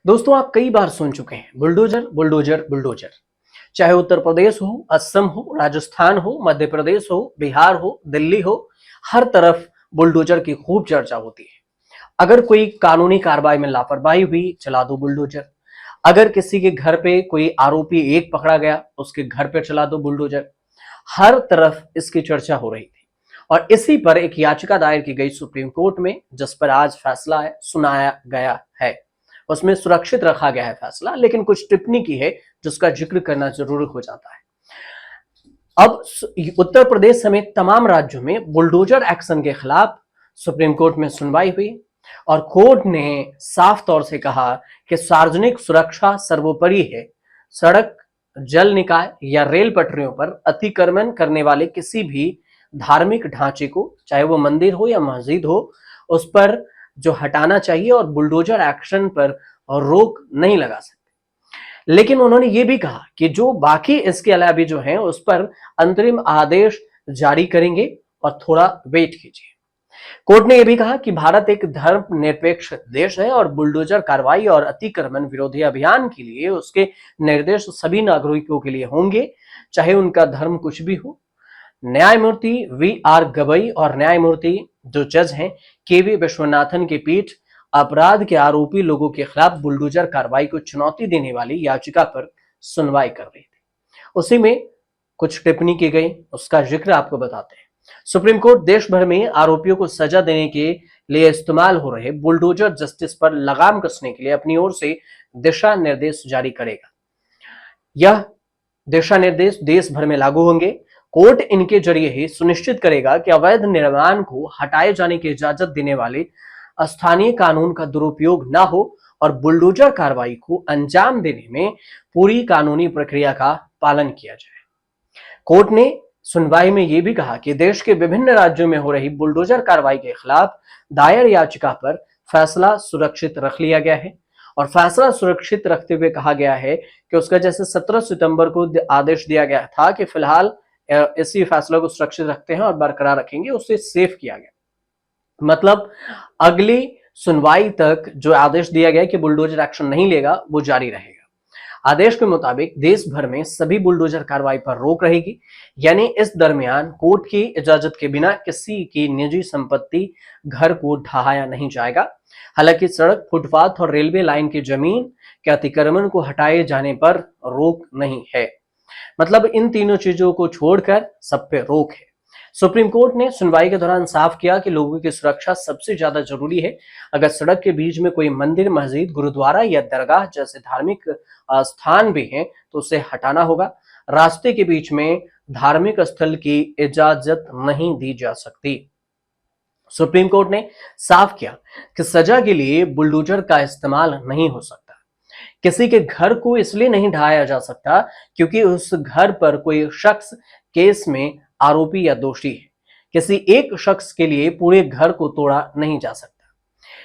दोस्तों, आप कई बार सुन चुके हैं बुलडोजर बुलडोजर बुलडोजर। चाहे उत्तर प्रदेश हो, असम हो, राजस्थान हो, मध्य प्रदेश हो, बिहार हो, दिल्ली हो, हर तरफ बुलडोजर की खूब चर्चा होती है। अगर कोई कानूनी कार्रवाई में लापरवाही हुई, चला दो बुलडोजर। अगर किसी के घर पे कोई आरोपी एक पकड़ा गया, उसके घर पे चला दो बुलडोजर। हर तरफ इसकी चर्चा हो रही थी और इसी पर एक याचिका दायर की गई सुप्रीम कोर्ट में, जिस पर आज फैसला सुनाया गया है। उसमें सुरक्षित रखा गया है फैसला, लेकिन कुछ टिप्पणी की है जिसका जिक्र करना जरूरी हो जाता है। अब उत्तर प्रदेश समेत तमाम राज्यों में बुलडोजर एक्शन के खिलाफ सुप्रीम कोर्ट में सुनवाई हुई और कोर्ट ने साफ तौर से कहा कि सार्वजनिक सुरक्षा सर्वोपरि है। सड़क, जल निकाय या रेल पटरियों पर अतिक्रमण करने वाले किसी भी धार्मिक ढांचे को, चाहे वो मंदिर हो या मस्जिद हो, उस पर जो हटाना चाहिए और बुलडोजर एक्शन पर रोक नहीं लगा सकते। लेकिन उन्होंने ये भी कहा कि जो बाकी इसके अलावा जो हैं उस पर अंतरिम आदेश जारी करेंगे और थोड़ा वेट कीजिए। कोर्ट ने यह भी कहा कि भारत एक धर्मनिरपेक्ष देश है और बुलडोजर कार्रवाई और अतिक्रमण विरोधी अभियान के लिए उसके निर्देश सभी नागरिकों के लिए होंगे, चाहे उनका धर्म कुछ भी हो। न्यायमूर्ति वी.आर. गवई और न्यायमूर्ति जो जज हैं के.वी. विश्वनाथन की पीठ अपराध के आरोपी लोगों के खिलाफ बुलडोजर कार्रवाई को चुनौती देने वाली याचिका पर सुनवाई कर रही थी। उसी में कुछ टिप्पणी की गई, उसका जिक्र आपको बताते हैं। सुप्रीम कोर्ट देश भर में आरोपियों को सजा देने के लिए इस्तेमाल हो रहे बुलडोजर जस्टिस पर लगाम कसने के लिए अपनी ओर से दिशा निर्देश जारी करेगा। यह दिशा निर्देश देश भर में लागू होंगे। कोर्ट इनके जरिए ही सुनिश्चित करेगा कि अवैध निर्माण को हटाए जाने की इजाजत देने वाले स्थानीय कानून का दुरुपयोग न हो और बुलडोजर कार्रवाई को अंजाम देने में पूरी कानूनी प्रक्रिया का पालन किया जाए। कोर्ट ने सुनवाई में यह भी कहा कि देश के विभिन्न राज्यों में हो रही बुलडोजर कार्रवाई के खिलाफ दायर याचिका पर फैसला सुरक्षित रख लिया गया है और फैसला सुरक्षित रखते हुए कहा गया है कि उसका जैसे 17 सितंबर को आदेश दिया गया था कि फिलहाल इसी फैसले को सुरक्षित रखते हैं और बरकरार रखेंगे, उससे सेफ किया गया। मतलब अगली सुनवाई तक जो आदेश दिया गया कि बुलडोजर एक्शन नहीं लेगा, वो जारी रहेगा। आदेश के मुताबिक देश भर में सभी बुलडोजर कार्रवाई पर रोक रहेगी, यानी इस दरमियान कोर्ट की इजाजत के बिना किसी की निजी संपत्ति, घर को ढहाया नहीं जाएगा। हालांकि सड़क, फुटपाथ और रेलवे लाइन की जमीन के अतिक्रमण को हटाए जाने पर रोक नहीं है। मतलब इन तीनों चीजों को छोड़कर सब पे रोक है। सुप्रीम कोर्ट ने सुनवाई के दौरान साफ किया कि लोगों की सुरक्षा सबसे ज्यादा जरूरी है। अगर सड़क के बीच में कोई मंदिर, मस्जिद, गुरुद्वारा या दरगाह जैसे धार्मिक स्थान भी हैं तो उसे हटाना होगा। रास्ते के बीच में धार्मिक स्थल की इजाजत नहीं दी जा सकती। सुप्रीम कोर्ट ने साफ किया कि सजा के लिए बुलडोजर का इस्तेमाल नहीं हो सकता। किसी के घर को इसलिए नहीं ढहाया जा सकता क्योंकि उस घर पर कोई शख्स केस में आरोपी या दोषी है। किसी एक शख्स के लिए पूरे घर को तोड़ा नहीं जा सकता।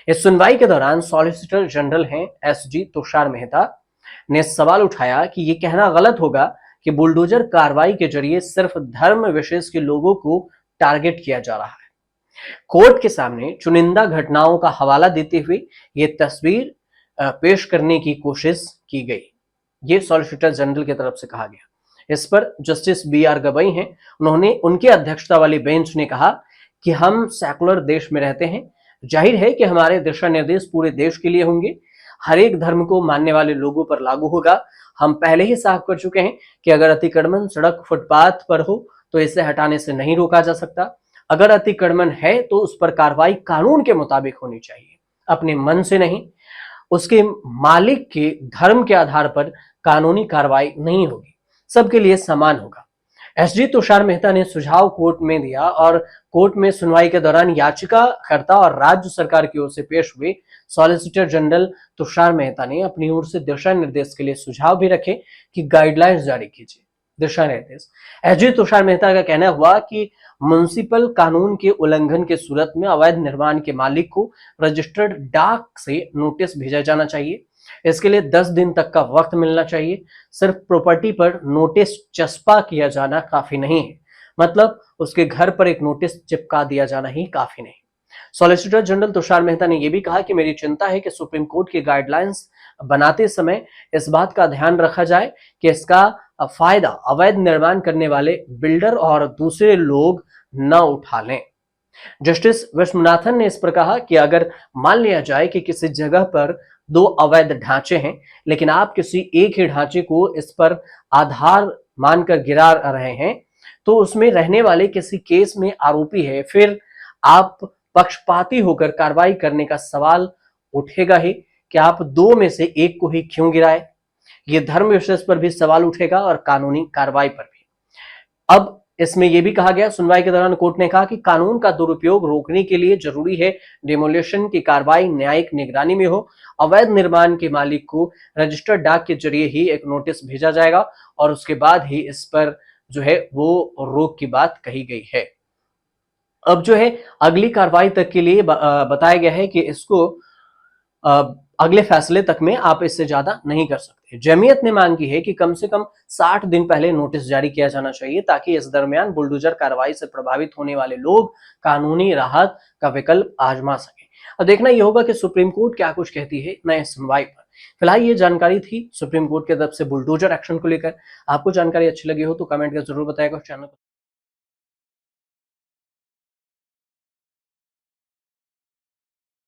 इस सुनवाई के दौरान सॉलिसिटर जनरल हैं एस.जी. तुषार मेहता ने सवाल उठाया कि यह कहना गलत होगा कि बुलडोजर कार्रवाई के जरिए सिर्फ धर्म विशेष के लोगों को टारगेट किया जा रहा है। कोर्ट के सामने चुनिंदा घटनाओं का हवाला देते हुए यह तस्वीर पेश करने की कोशिश की गई। ये सॉलिसिटर जनरल की तरफ से कहा गया। इस पर जस्टिस बी.आर. गवई हैं, उन्होंने उनकी अध्यक्षता वाली बेंच ने कहा कि हम सेकुलर देश में रहते हैं, जाहिर है कि हमारे दिशा निर्देश पूरे देश के लिए होंगे, हर एक धर्म को मानने वाले लोगों पर लागू होगा। हम पहले ही साफ कर चुके हैं कि अगर अतिक्रमण सड़क, फुटपाथ पर हो तो इसे हटाने से नहीं रोका जा सकता। अगर अतिक्रमण है तो उस पर कार्रवाई कानून के मुताबिक होनी चाहिए, अपने मन से नहीं। उसके मालिक के धर्म के आधार पर कानूनी कार्रवाई नहीं होगी, सबके लिए समान होगा। एस.जी. तुषार मेहता ने सुझाव कोर्ट में दिया और कोर्ट में सुनवाई के दौरान याचिकाकर्ता और राज्य सरकार की ओर से पेश हुए सॉलिसिटर जनरल तुषार मेहता ने अपनी ओर से दिशा निर्देश के लिए सुझाव भी रखे कि गाइडलाइंस जारी कीजिए। दिशा निर्देश एस.जी. तुषार मेहता का कहना हुआ कि म्युनिसिपल कानून के उल्लंघन के सूरत में अवैध निर्माण के मालिक को रजिस्टर्ड डाक से नोटिस भेजा जाना चाहिए। इसके लिए 10 दिन तक का वक्त मिलना चाहिए। सिर्फ प्रॉपर्टी पर नोटिस चस्पा किया जाना काफी नहीं है, मतलब उसके घर पर एक नोटिस चिपका दिया जाना ही काफी नहीं। सॉलिसिटर जनरल तुषार मेहता ने यह भी कहा कि मेरी चिंता है कि सुप्रीम कोर्ट की गाइडलाइंस बनाते समय इस बात का ध्यान रखा जाए कि इसका फायदा अवैध निर्माण करने वाले बिल्डर और दूसरे लोग न उठा लें। जस्टिस विश्वनाथन ने इस पर कहा कि अगर मान लिया जाए कि किसी जगह पर दो अवैध ढांचे हैं, लेकिन आप किसी एक ही ढांचे को इस पर आधार मानकर गिरा रहे हैं, तो उसमें रहने वाले किसी केस में आरोपी है, फिर आप पक्षपाती होकर कार्रवाई करने का सवाल उठेगा ही कि आप दो में से एक को ही क्यों गिराए। ये धर्म विशेष पर भी सवाल उठेगा और कानूनी कार्रवाई पर भी। अब इसमें यह भी कहा गया, सुनवाई के दौरान कोर्ट ने कहा कि कानून का दुरुपयोग रोकने के लिए जरूरी है डिमोलिशन की कार्रवाई न्यायिक निगरानी में हो। अवैध निर्माण के मालिक को रजिस्टर्ड डाक के जरिए ही एक नोटिस भेजा जाएगा और उसके बाद ही इस पर जो है वो रोक की बात कही गई है। अब जो है अगली कार्रवाई तक के लिए बताया गया है कि इसको अगले फैसले तक में आप इससे ज्यादा नहीं कर सकते। जमीयत ने मांग की है कि कम से कम 60 दिन पहले नोटिस जारी किया जाना चाहिए, ताकि इस दरमियान बुलडोजर कार्रवाई से प्रभावित होने वाले लोग कानूनी राहत का विकल्प आजमा सके। अब देखना यह होगा कि सुप्रीम कोर्ट क्या कुछ कहती है नए सुनवाई पर। फिलहाल ये जानकारी थी सुप्रीम कोर्ट की तरफ से बुलडोजर एक्शन को लेकर। आपको जानकारी अच्छी लगी हो तो कमेंट कर जरूर बताएगा। चैनल